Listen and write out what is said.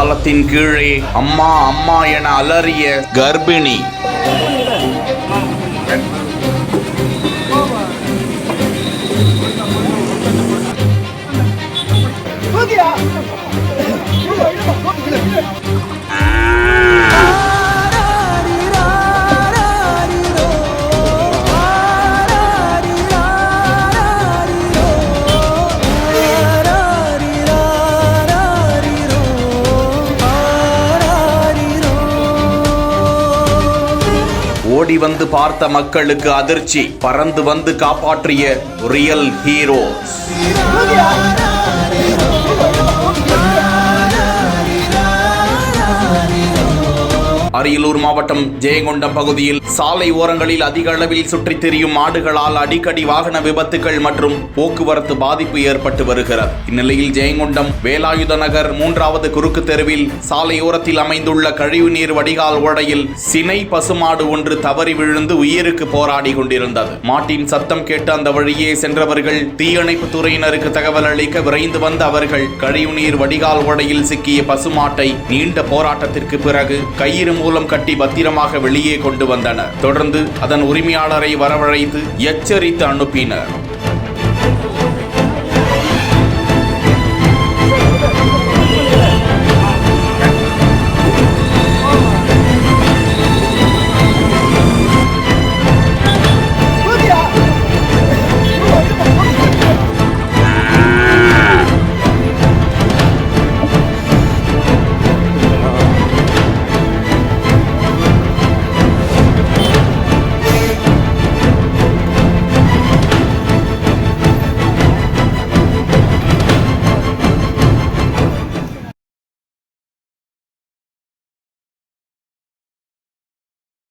பாலத்தின் கீழே அம்மா அம்மா என அலறிய கர்ப்பிணி. ஓடி வந்து பார்த்த மக்களுக்கு அதிர்ச்சி. பறந்து வந்து காப்பாற்றிய ரியல் ஹீரோஸ். அரியலூர் மாவட்டம் ஜெயங்கொண்டம் பகுதியில் சாலை ஓரங்களில் அதிக அளவில் சுற்றித் திரியும் மாடுகளால் அடிக்கடி வாகன விபத்துகள் மற்றும் போக்குவரத்து பாதிப்பு ஏற்பட்டு வருகிறது. இந்நிலையில் ஜெயங்கொண்டம் வேலாயுத நகர் 3வது குறுக்கு தெருவில் சாலையோரத்தில் அமைந்துள்ள கழிவுநீர் வடிகால் ஓடையில் சினை பசுமாடு ஒன்று தவறி விழுந்து உயிருக்கு போராடி கொண்டிருந்தது. மாட்டின் சத்தம் கேட்டு அந்த வழியே சென்றவர்கள் தீயணைப்பு துறையினருக்கு தகவல் அளிக்க விரைந்து வந்த அவர்கள் கழிவுநீர் வடிகால் ஓடையில் சிக்கிய பசுமாட்டை நீண்ட போராட்டத்திற்கு பிறகு கயிறு மூலம் கட்டி பத்திரமாக வெளியே கொண்டு வந்தனர். தொடர்ந்து அதன் உரிமையாளரை வரவழைத்து எச்சரித்து அனுப்பினர்.